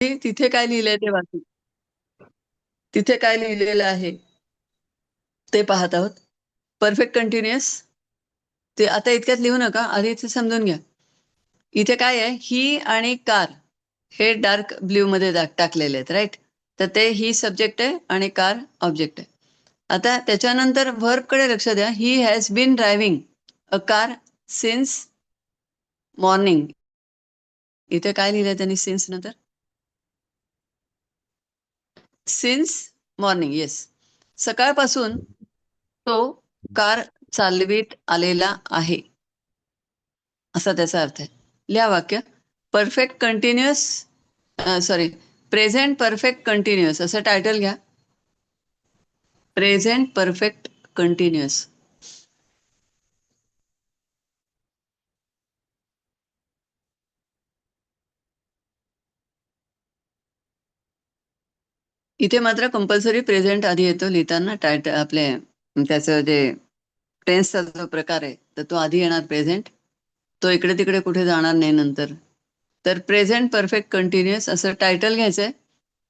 तिथे काय लिहिलंय ते वाचू. तिथे काय लिहिलेलं आहे ते पाहत आहोत. Perfect continuous. ते आता इतक्यात लिहू नका, आधी ते समजून घ्या. इथे काय आहे, ही आणि कार हे डार्क ब्ल्यू मध्ये टाकलेले आहेत, राईट. तर ते ही सब्जेक्ट आहे आणि कार ऑब्जेक्ट आहे. आता त्याच्यानंतर व्हर्ब कडे लक्ष द्या. He has been driving a car since morning. इथे काय लिहिलंय त्यांनी सिन्स नंतर? Since morning. येस, सकाळपासून तो कार चालवीत आलेला आहे, असा त्याचा अर्थ आहे. लिहा वाक्य. Perfect continuous, sorry, present perfect continuous असं टायटल घ्या. Present perfect continuous. इथे मात्र कंपल्सरी प्रेझेंट आधी येतो लिहिताना. आपले त्याचं जे टेन्सचा जो प्रकार आहे तर तो आधी येणार प्रेझेंट. तो इकडे तिकडे कुठे जाणार नाही नंतर. तर प्रेझेंट परफेक्ट कंटिन्युअस असं टायटल घ्यायचंय.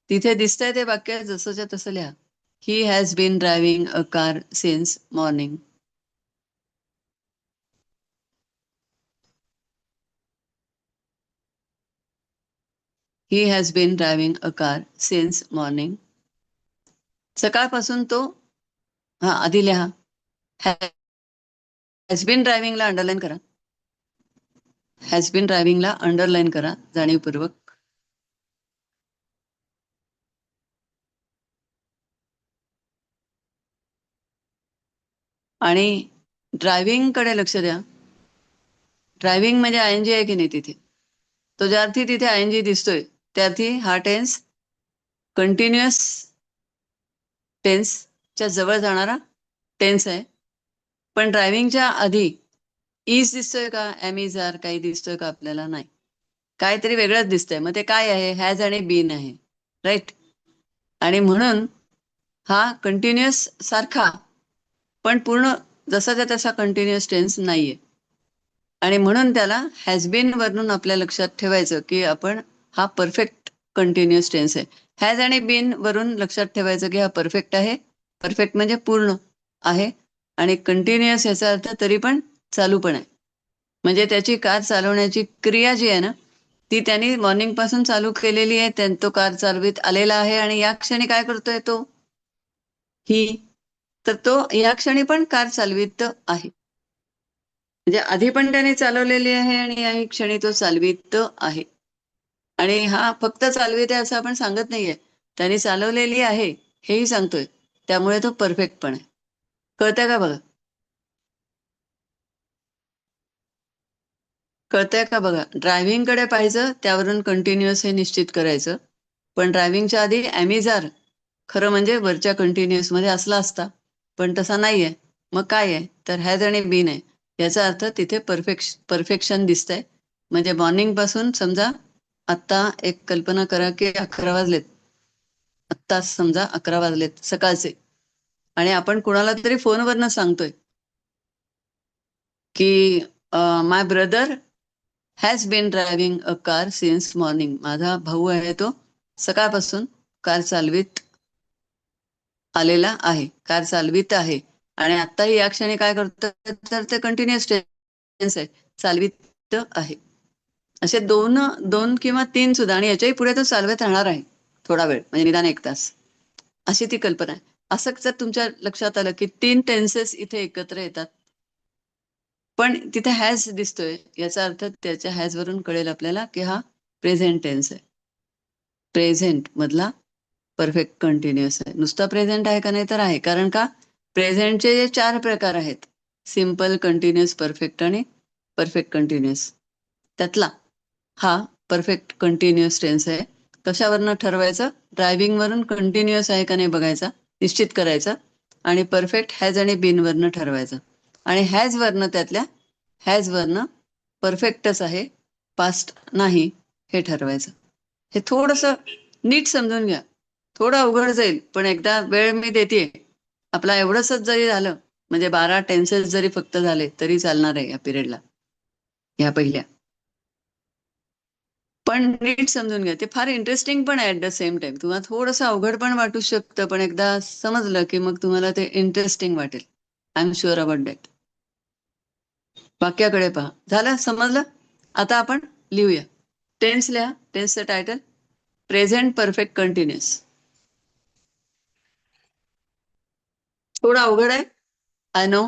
तिथे दिसतंय ते वाक्य जसंच्या तसं लिहा. He has been driving a car since morning. He has been driving a car since morning. सकाळपासून तो, हा आधी लिहा. हॅज बीन ड्रायव्हिंगला अंडरलाईन करा. हॅज बीन ड्रायव्हिंगला अंडरलाईन करा जाणीवपूर्वक. आणि ड्रायव्हिंग कडे लक्ष द्या. ड्रायव्हिंग म्हणजे आयएनजी आहे की नाही तिथे. तो ज्या अर्थी तिथे आयएनजी दिसतोय त्या अर्थी हा टेन्स कंटिन्युअस टेन्सच्या जवळ जाणारा टेन्स आहे. पण ड्रायव्हिंगच्या आधी इज दिसतोय का, एम इज आर काही दिसतोय का आपल्याला? नाही, काहीतरी वेगळंच दिसतंय. मग ते काय आहे? हॅज आणि बीन आहे, राईट. आणि म्हणून हा कंटिन्युअस सारखा पण पूर्ण जसाच्या तसा कंटिन्युअस टेन्स नाहीये. आणि म्हणून त्याला हॅज बीन वरून आपल्या लक्षात ठेवायचं की आपण हा परफेक्ट कंटिन्युअस टेन्स आहे. हॅज आणि बीन वरून लक्षात ठेवायचं की हा परफेक्ट आहे. परफेक्ट म्हणजे पूर्ण आहे. आणि कंटिन्युअस याचा अर्थ तरी पण चालू पण आहे. म्हणजे त्याची कार चालवण्याची क्रिया जी आहे ना ती त्यांनी मॉर्निंग पासून चालू केलेली आहे. तो कार चालवीत आलेला आहे आणि या क्षणी काय करतोय तो? ही. तर तो या क्षणी पण कार चालवित आहे. म्हणजे आधी पण त्याने चालवलेली आहे आणि या क्षणी तो चालवित आहे. आणि हा फक्त चालवित आहे असं आपण सांगत नाहीये. त्याने चालवलेली आहे हेही सांगतोय. त्यामुळे तो परफेक्ट पण आहे. कळतंय का बघा? कळतंय का बघा? ड्रायव्हिंग कडे पाहायचं, त्यावरून कंटिन्युअस हे निश्चित करायचं. पण ड्रायव्हिंगच्या आधी ॲमिजार खरं म्हणजे वरच्या कंटिन्युअस मध्ये असला असता, पण तसा नाहीये. मग काय आहे? तर हॅज आणि बीन आहे. याचा अर्थ तिथे परफेक्शन दिसतंय. म्हणजे मॉर्निंग पासून समजा आत्ता एक कल्पना करा की 11 वाजलेत. आत्ताच समजा 11 वाजलेत सकाळचे. आणि आपण कुणाला तरी फोनवरनं सांगतोय की my brother has been driving a car since morning. माझा भाऊ आहे तो सकाळपासून कार चालवीत आलेला आहे, कार चालवीत आहे. आणि आत्ताही या क्षणी काय करतोय तर ते कंटिन्युअस टेन्स आहे, चालवीत आहे. असे दोन दोन किंवा तीन सुद्धा. आणि याच्याही पुढे तो चालवत राहणार आहे थोडा वेळ, म्हणजे निदान 1 तास. अशी ती कल्पना आहे. असं जर तुमच्या लक्षात आलं की 3 टेन्सेस इथे एकत्र येतात पण तिथे हॅज दिसतोय, याचा अर्थ त्याच्या हॅज वरून कळेल आपल्याला की हा प्रेझेंट टेन्स आहे. प्रेझेंट मधला परफेक्ट कंटिन्युअस आहे. नुसता प्रेझेंट आहे का? नाही तर आहे. कारण का? प्रेझेंटचे जे 4 प्रकार आहेत, सिम्पल, कंटिन्युअस, परफेक्ट आणि परफेक्ट कंटिन्युअस, त्यातला हा परफेक्ट कंटिन्युअस टेन्स आहे. कशावरनं ठरवायचं? ड्रायव्हिंग वरून कंटिन्युअस आहे का नाही बघायचा, निश्चित करायचा. आणि परफेक्ट हॅज आणि बीन वरनं ठरवायचं. आणि हॅज वरनं, त्यातल्या हॅज वरनं परफेक्टच आहे, पास्ट नाही, हे ठरवायचं. हे थोडंसं नीट समजून घ्या. थोडं अवघड जाईल पण एकदा वेळ मी देते. आपला एवढंसच जरी झालं, म्हणजे 12 टेन्सेस जरी फक्त झाले तरी चालणार आहे या पिरियडला, या पहिल्या. पण नीट समजून घ्या, ते फार इंटरेस्टिंग पण आहे ऍट द सेम टाइम. तुम्हाला थोडंसं अवघड पण वाटू शकतं, पण एकदा समजलं की मग तुम्हाला ते इंटरेस्टिंग वाटेल. I am sure about that. वाक्याकडे पहा. झालं, समजलं? आता आपण लिहूया. टेन्स लिहा. टेन्सचं टायटल प्रेझेंट परफेक्ट कंटिन्युअस. थोडं अवघड आहे, I know.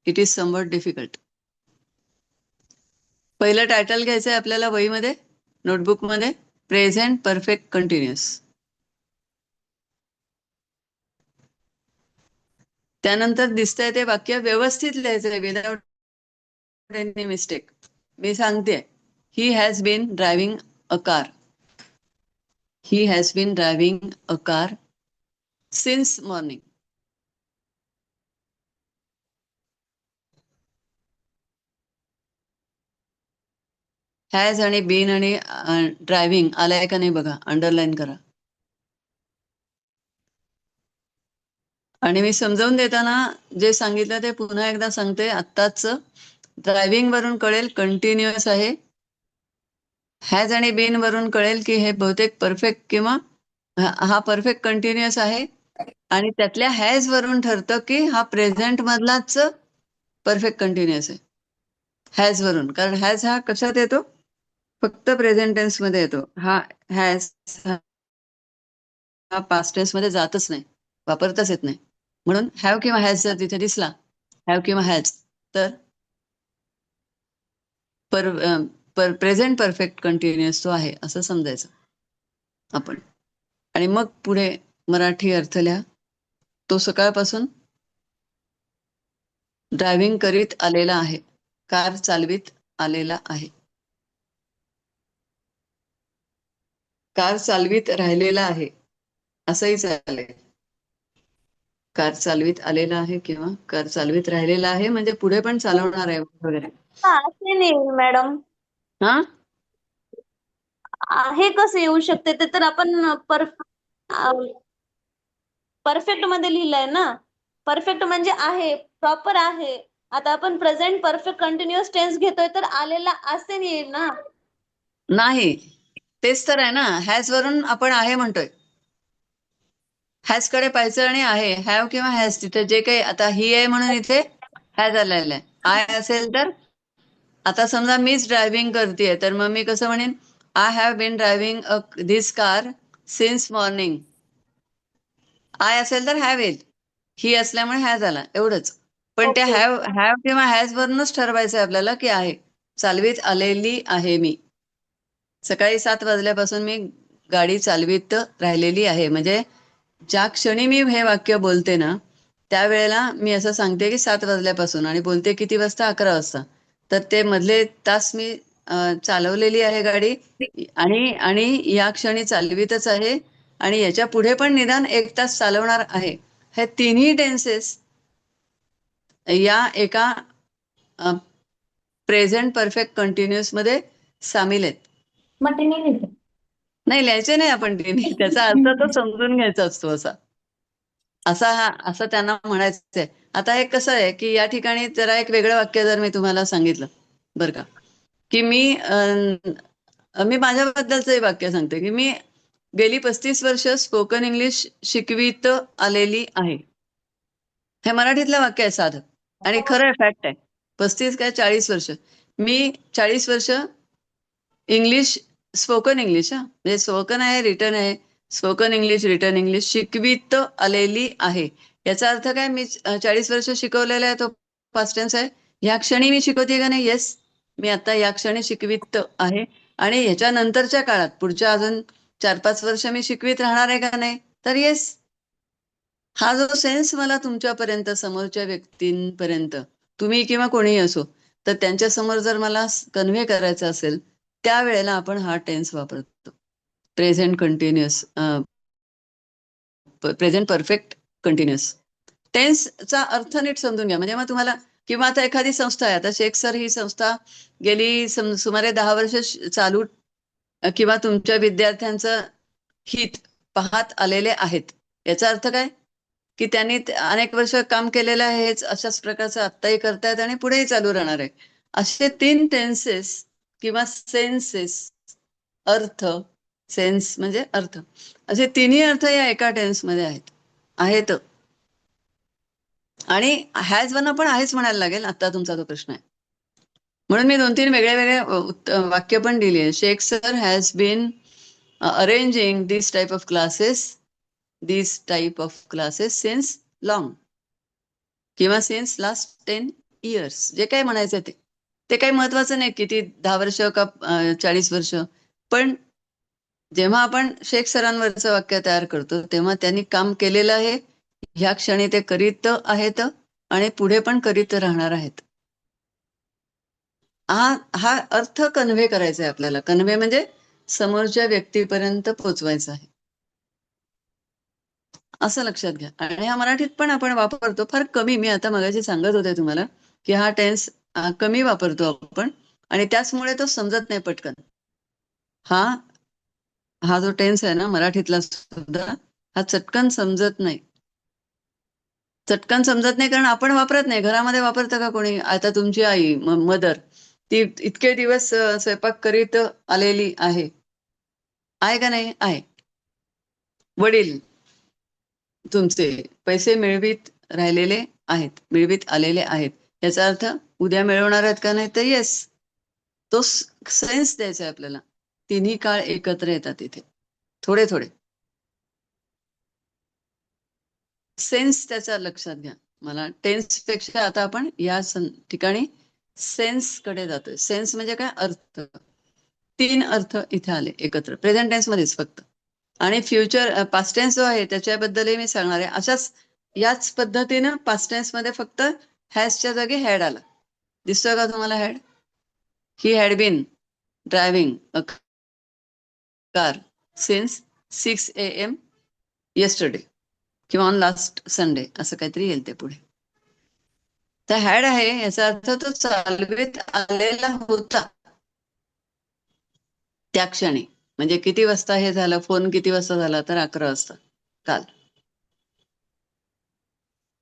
It is somewhat difficult. पहिलं टायटल घ्यायचंय आपल्याला वहीमध्ये, नोटबुकमध्ये, प्रेझेंट परफेक्ट कंटिन्युअस. त्यानंतर दिसतंय ते वाक्य व्यवस्थित लिहायचंय विदाउट एनी मिस्टेक. मी सांगते, he has been driving a car. He has been driving a car since morning. Has आणि बीन आणि ड्रायव्हिंग आलाय का नाही बघा, अंडरलाईन करा. आणि मी समजावून देताना जे सांगितलं ते पुन्हा एकदा सांगते. आत्ताच ड्रायव्हिंग वरून कळेल कंटिन्युअस आहे. हॅज आणि बीन वरून कळेल की हे बहुतेक परफेक्ट किंवा हा परफेक्ट कंटिन्युअस आहे. आणि त्यातल्या हॅज वरून ठरतं की हा प्रेझेंट मधलाच परफेक्ट कंटिन्युअस आहे. हॅज वरून, कारण हॅज हा कशात येतो? फक्त प्रेझेंट टेन्स मध्ये येतो. हा हॅज हा पास्ट टेन्स मध्ये जातच नाही, वापरताच येत नाही. म्हणून हॅव किंवा हॅज जर तिथे दिसला, हॅव किंवा हॅज, तर प्रेझेंट परफेक्ट कंटिन्युअस तो आहे असं समजायचं आपण. आणि मग पुढे मराठी अर्थ लिहा. तो सकाळपासून ड्रायव्हिंग करीत आलेला आहे, कार चालवीत आलेला आहे. कार चालवीत राहिलेला आहे असंही चालेल. कार चालवीत आलेला आहे किंवा कार चालवीत राहिलेला आहे, म्हणजे पुढे पण चालवणार आहे वगैरे. हा असे नाही मॅडम. हा, हे कसं येऊ शकते? ते तर आपण परफेक्ट मध्ये लिहिलंय ना. परफेक्ट म्हणजे आहे, प्रॉपर आहे. आता आपण प्रेझेंट परफेक्ट कंटिन्युअस टेन्स घेतोय तर आलेला असे नाही येईल ना. नाही, तेच तर आहे ना. हॅज वरून आपण आहे म्हणतोय. हॅज कडे पाहायचं आणि आहे, हॅव किंवा हॅज, तिथे जे काही आता ही आहे म्हणून इथे हॅज आलेला आहे. आय असेल तर, आता समजा मीच ड्रायव्हिंग करतेय तर मग मी कसं म्हणेन? I have been driving this car since morning. I असेल तर हॅव येईल, ही असल्यामुळे हॅज आला, एवढंच. पण त्या ओके. हॅव हॅव किंवा हॅज वरूनच ठरवायचं आहे आपल्याला की आहे, चालवीत आलेली आहे मी. सकाळी 7 वाजल्यापासून मी गाडी चालवीत राहिलेली आहे. म्हणजे ज्या क्षणी मी हे वाक्य बोलते ना, त्यावेळेला मी असं सांगते की 7 वाजल्यापासून, आणि बोलते किती वाजता? 11 वाजता. तर ते मधले तास मी चालवलेली आहे गाडी, आणि आणि या क्षणी चालवीतच आहे, आणि याच्या पुढे पण निदान 1 तास चालवणार आहे. हे तिन्ही टेन्सेस या एका प्रेझेंट परफेक्ट कंटिन्युअस मध्ये सामील आहेत. मग ते नाही लिहिलं. नाही, लिहायचे नाही आपण तिन्ही, त्याचा अर्थ तो समजून घ्यायचा असतो. असं त्यांना म्हणायचंय. आता हे कसं आहे की या ठिकाणी जरा एक वेगळं वाक्य जर मी तुम्हाला सांगितलं बरं का, की मी माझ्याबद्दलचं वाक्य सांगते की मी गेली 35 वर्ष स्पोकन इंग्लिश शिकवित आलेली आहे. हे मराठीतलं वाक्य आहे साधं, आणि खरं आहे, फॅक्ट आहे. 35 काय 40 वर्ष. मी 40 वर्ष इंग्लिश, स्पोकन इंग्लिश, म्हणजे स्पोकन आहे, रिटर्न आहे, स्पोकन इंग्लिश, रिटर्न इंग्लिश शिकवित आलेली आहे. याचा अर्थ काय? मी 40 वर्ष शिकवलेला आहे, तो पास्ट टेन्स आहे. ह्या क्षणी मी शिकवते का नाही? येस, मी आता या क्षणी शिकवित आहे. आणि ह्याच्या नंतरच्या काळात पुढच्या अजून 4-5 वर्ष मी शिकवित राहणार आहे का नाही? तर येस. हा जो सेन्स मला तुमच्यापर्यंत, समोरच्या व्यक्तींपर्यंत, तुम्ही किंवा कोणीही असो, तर त्यांच्या समोर जर मला कन्व्हे करायचा असेल, त्यावेळेला आपण हा टेन्स वापरतो, present continuous, present perfect continuous. टेन्सचा अर्थ नीट समजून घ्या, म्हणजे मग तुम्हाला. किंवा आता एखादी संस्था आहे, आता शेख सर ही संस्था गेली सुमारे 10 वर्ष चालू, किंवा तुमच्या विद्यार्थ्यांचं हित पाहत आलेले आहेत. याचा अर्थ काय? की त्यांनी अनेक वर्ष काम केलेलं आहे, हेच अशाच प्रकारचं आत्ताही करतायत आणि पुढेही चालू राहणार आहे. असे 3 टेन्सेस किंवा सेन्सेस अर्थ, सेन्स म्हणजे अर्थ, असे तिन्ही अर्थ या एका टेन्समध्ये आहेत. आणि हॅज वन पण आहेच म्हणायला लागेल, आता तुमचा तो प्रश्न आहे. म्हणून मी 2-3 वेगळे वेगळे वाक्य पण दिली आहे. Shaikh sir has been arranging this type of classes since long, किंवा सिन्स लास्ट 10 इयर्स, जे काही म्हणायचं ते काही महत्वाचं नाही किती 10 वर्ष का 40 वर्ष. पण जेव्हा आपण शेख सरांवरचं वाक्य तयार करतो तेव्हा त्यांनी काम केलेलं आहे, ह्या क्षणी ते करीत आहेत आणि पुढे पण करीत राहणार आहेत. हा अर्थ कन्व्हे करायचा आहे आपल्याला. कन्व्हे म्हणजे समोरच्या व्यक्तीपर्यंत पोचवायचा आहे, असं लक्षात घ्या. आणि हा मराठीत पण आपण वापरतो, फार कमी. मी आता मगाशी सांगत होते तुम्हाला की हा टेन्स कमी वापरतो आपण, आणि त्याचमुळे तो समजत नाही पटकन. हा जो टेन्स आहे ना मराठीतला सुद्धा, हा चटकन समजत नाही. कारण आपण वापरत नाही. घरामध्ये वापरतं का कोणी? आता तुमची आई, मदर, ती इतके दिवस स्वयंपाक करीत आलेली आहे का नाही? आहे. वडील तुमचे पैसे मिळवीत आलेले आहेत, याचा अर्थ उद्या मिळवणार आहेत का नाही? तर येस. तो सेन्स द्यायचा आहे आपल्याला. तिन्ही काळ एकत्र येतात इथे, थोडे थोडे सेन्स त्याचा लक्षात घ्या. मला टेन्स पेक्षा आता आपण या ठिकाणी सेन्स कडे जातोय. सेन्स म्हणजे काय? अर्थ. 3 अर्थ इथे आले एकत्र, प्रेझेंट टेन्स मध्येच फक्त. आणि फ्युचर पास्ट टेन्स जो आहे त्याच्याबद्दलही मी सांगणार आहे. याच पद्धतीनं पास्ट टेन्स मध्ये फक्त हॅजच्या जागी हॅड आला. दिसतोय का तुम्हाला had? He had been driving a car since 6 AM yesterday, किंवा ऑन लास्ट संडे, असं काहीतरी येईल ते पुढे. तर हॅड आहे याचा अर्थ तो चालवीत आलेला होता त्या क्षणी. म्हणजे किती वाजता हे झालं? फोन किती वाजता झाला? तर 11 वाजता काल.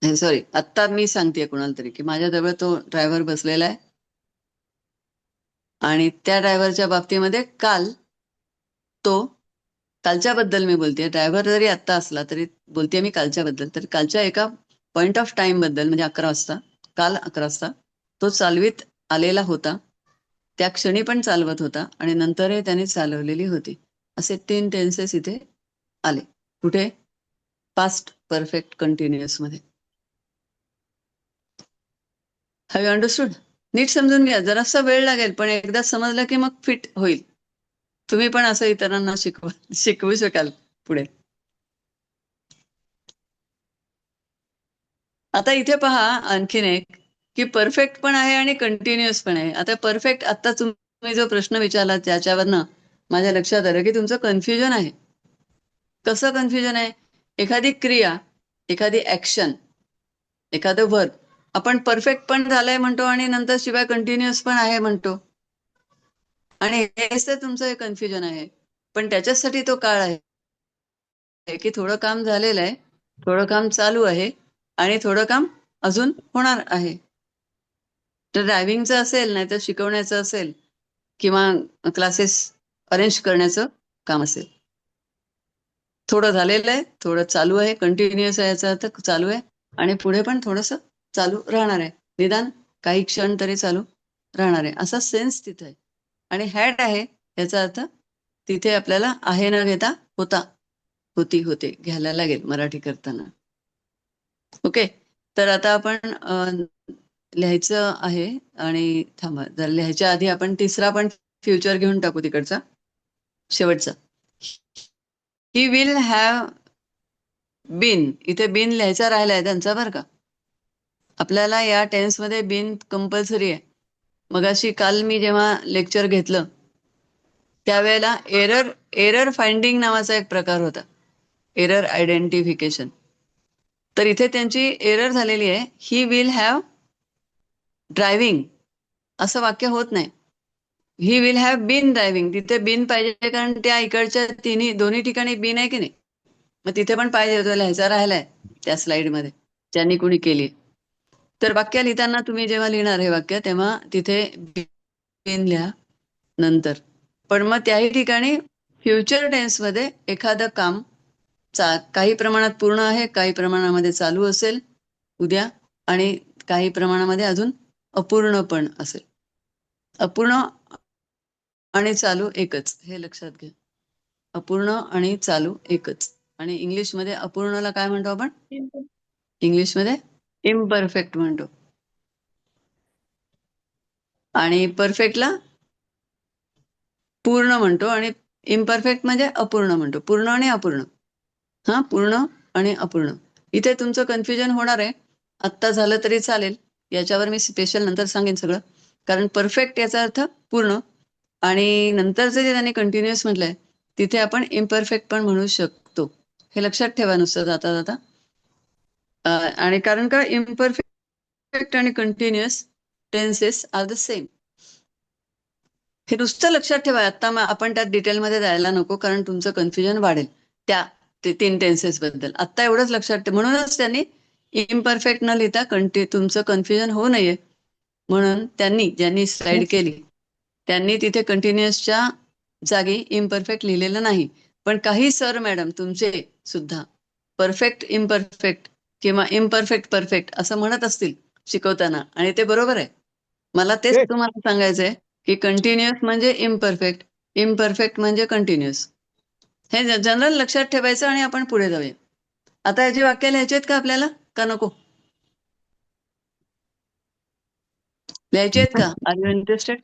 सॉरी, आत्ता मी सांगतेय कुणाला तरी की माझ्याजवळ तो ड्रायव्हर बसलेला आहे, आणि त्या ड्रायव्हरच्या बाबतीमध्ये कालच्या बद्दल मी बोलतेय. ड्रायव्हर जरी आत्ता असला तरी बोलतेय मी कालच्या बद्दल. तर कालच्या एका पॉइंट ऑफ टाइम बद्दल, म्हणजे 11 वाजता, काल 11 वाजता तो चालवीत आलेला होता. त्या क्षणी पण चालवत होता आणि नंतरही त्याने चालवलेली होती. असे 3 टेन्सेस इथे आले. कुठे? पास्ट परफेक्ट कंटिन्युअस मध्ये. Have you understood? नीट समजून घ्या. जरासा वेळ लागेल, पण एकदा समजलं की मग फिट होईल. तुम्ही पण असं इतरांना शिकवू शकाल पुढे. आता इथे पहा आणखीन एक, की परफेक्ट पण आहे आणि कंटिन्युअस पण आहे. आता परफेक्ट, आता तुम्ही जो प्रश्न विचारला त्याच्यावरनं माझ्या लक्षात आलं की तुमचं कन्फ्युजन आहे. कसं कन्फ्युजन आहे? एखादी क्रिया, एखादी ऍक्शन, एखादं वर्क आपण परफेक्ट पण झालंय म्हणतो आणि नंतर शिवाय कंटिन्युअस पण आहे म्हणतो. आणि हेच तर तुमचं कन्फ्युजन आहे. पण त्याच्यासाठी तो काळ आहे की थोडं काम झालेलं आहे, थोडं काम चालू आहे, आणि थोडं काम अजून होणार आहे. तर ड्रायव्हिंगचं असेल, नाही तर शिकवण्याचं असेल, किंवा क्लासेस अरेंज करण्याचं काम असेल. थोडं झालेलं आहे, थोडं चालू आहे, कंटिन्युअस आहे याचा अर्थ चालू आहे, आणि पुढे पण थोडंसं चालू राहणार आहे. निदान काही क्षण तरी चालू राहणार आहे, असा सेन्स तिथे आहे. आणि हॅड आहे याचा अर्थ तिथे आपल्याला आहे न घेता होते घ्यायला लागेल मराठी करताना. ओके. तर आता आपण लिहायचं आहे, आणि थांबा जर लिहायच्या आधी आपण तिसरा पण फ्युचर घेऊन टाकू तिकडचा, शेवटचा. ही विल हॅव बीन, इथे बीन लिहायचा राहिलाय त्यांचा बरं का. आपल्याला या टेन्समध्ये बीन कंपल्सरी आहे. मगाशी काल मी जेव्हा लेक्चर घेतलं त्यावेळेला एरर फाइंडिंग नावाचा एक प्रकार होता, एरर आयडेंटिफिकेशन. तर इथे त्यांची एरर झालेली आहे. ही विल हॅव ड्रायव्हिंग असं वाक्य होत नाही. He will have been driving, तिथे बीन पाहिजे, कारण त्या इकडच्या दोन्ही ठिकाणी बीन आहे की नाही. मग तिथे पण पाहिजे होतं, लिहायचा राहिलाय त्या स्लाइडमध्ये ज्यांनी कुणी केली. तर वाक्य लिहिताना तुम्ही जेव्हा लिहिणार हे वाक्य, तेव्हा तिथे बीन लिहा नंतर. पण मग त्याही ठिकाणी फ्युचर टेन्समध्ये एखादं काम काही प्रमाणात पूर्ण आहे, काही प्रमाणामध्ये चालू असेल उद्या, आणि काही प्रमाणामध्ये अजून अपूर्ण पण असेल. अपूर्ण आणि चालू एकच, हे लक्षात घ्या. अपूर्ण आणि चालू एकच. आणि इंग्लिशमध्ये अपूर्णला काय म्हणतो आपण? इंग्लिशमध्ये इम्परफेक्ट म्हणतो. आणि परफेक्टला पूर्ण म्हणतो, आणि इम्परफेक्ट म्हणजे अपूर्ण म्हणतो. पूर्ण आणि अपूर्ण. हा, पूर्ण आणि अपूर्ण. इथे तुमचं कन्फ्युजन होणार आहे. आत्ता झालं तरी चालेल, याच्यावर मी स्पेशल नंतर सांगेन सगळं. कारण परफेक्ट याचा अर्थ पूर्ण, आणि नंतरचं जे त्यांनी कंटिन्युअस म्हटलंय तिथे आपण इम्परफेक्ट पण म्हणू शकतो. हे लक्षात ठेवा नुसतं जाता जाता. आणि कारण का इम्परफेक्ट आणि continuous tenses are the same. हे नुसतं लक्षात ठेवा. आता आपण त्यात डिटेलमध्ये जायला नको, कारण तुमचं कन्फ्युजन वाढेल त्या 3 टेन्सेस बद्दल. आता एवढंच लक्षात ठेवा. म्हणूनच त्यांनी इम्परफेक्ट न लिहिता तुमचं कन्फ्युजन होऊ नये म्हणून ज्यांनी स्लाइड केली त्यांनी तिथे कंटिन्युअसच्या जागी इम्परफेक्ट लिहिलेलं नाही. पण काही सर मॅडम तुमचे सुद्धा परफेक्ट इम्परफेक्ट किंवा इम्परफेक्ट परफेक्ट असं म्हणत असतील शिकवताना, आणि ते बरोबर आहे. मला तेच तुम्हाला सांगायचंय की कंटिन्युअस म्हणजे इम्परफेक्ट, इम्परफेक्ट म्हणजे कंटिन्युअस. हे जनरल लक्षात ठेवायचं आणि आपण पुढे जाऊया. आता याची वाक्य लिहायची आहेत का आपल्याला, का नको? लिहायची आहेत का? Are you interested?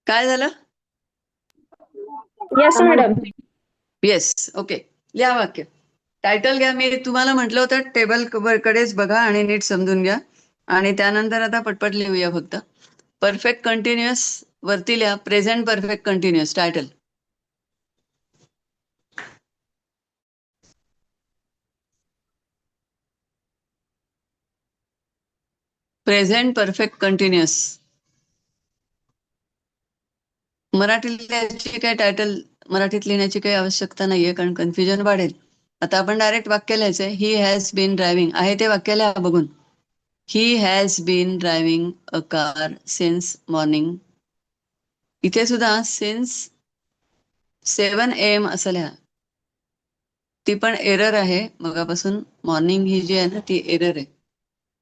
काय झालं? Yes madam. Yes, okay. लिहा वाक्य. टायटल घ्या. मी तुम्हाला म्हटलं होतं टेबल कडेच बघा आणि नीट समजून घ्या, आणि त्यानंतर आता पटपट लिहूया. फक्त परफेक्ट कंटिन्युअस वरती लिहा. Present perfect continuous title. Present perfect continuous. मराठीत लिहायची काय टायटल मराठीत लिहिण्याची काही आवश्यकता नाहीये, कारण कन्फ्युजन वाढेल. आता आपण डायरेक्ट वाक्य लिहायचंय. ही हॅज बीन ड्रायव्हिंग आहे ते वाक्य लिहा बघून. He has been driving a car since morning. इथे सुद्धा सिन्स 7 AM असं लिहा. ती पण एरर आहे. मगापासून मॉर्निंग ही जी आहे ना ती एरर आहे.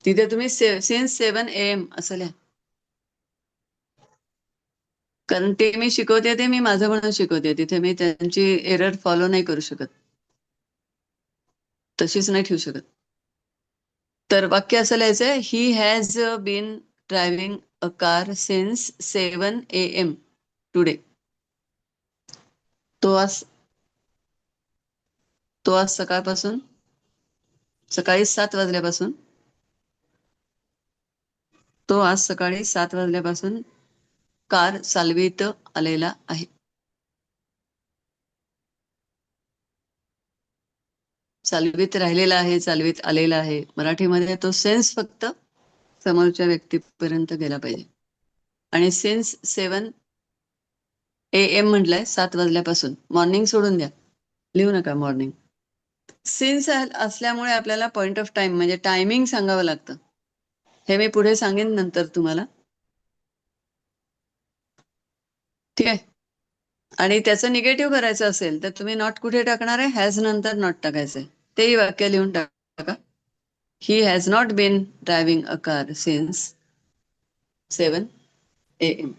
तिथे तुम्ही सिन्स 7 AM असं लिहा. कारण ते मी शिकवते ते मी माझं म्हणून शिकवते. तिथे मी त्यांची एरर फॉलो नाही करू शकत, तशीच नाही ठेवू शकत. तर वाक्य असं लिहायचंय. He has been driving a car since 7 AM today. तो आज सकाळपासून, सकाळी 7 वाजल्यापासून, तो आज सकाळी 7 वाजल्यापासून कार चालवित आलेला आहे. चालवित राहिलेला आहे, चालवित आलेला आहे. मराठीमध्ये तो सेन्स फक्त समोरच्या व्यक्तीपर्यंत गेला पाहिजे. आणि सिन्स 7 AM म्हटलंय, 7 वाजल्यापासून. मॉर्निंग सोडून द्या, लिहू नका मॉर्निंग. सिन्स असल्यामुळे आपल्याला पॉइंट ऑफ टाइम म्हणजे टायमिंग सांगावं लागतं. हे मी पुढे सांगेन नंतर तुम्हाला, ठीक आहे? आणि त्याचं निगेटिव्ह करायचं असेल तर तुम्ही नॉट कुठे टाकणार आहे? हॅज नंतर नॉट टाकायचंय. तेही वाक्य लिहून टाका. He has not been driving a car since 7 AM.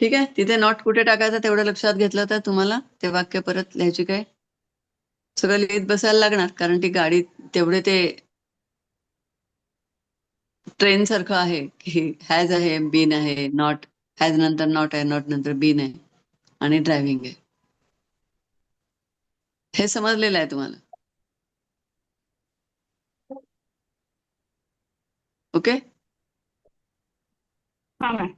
ठीक आहे? तिथे नॉट कुठे टाकायचं तेवढं लक्षात घेतलं तर तुम्हाला ते वाक्य परत लिहायची काय सगळं लिहित बसायला लागणार, कारण ती गाडी तेवढे ते ट्रेन सारखं आहे की हॅज आहे, बीन आहे, नॉट, हॅज नंतर नॉट आहे, नॉट नंतर बीन आहे, आणि ड्रायव्हिंग आहे. हे समजलेलं आहे तुम्हाला? ओके. हा मॅम.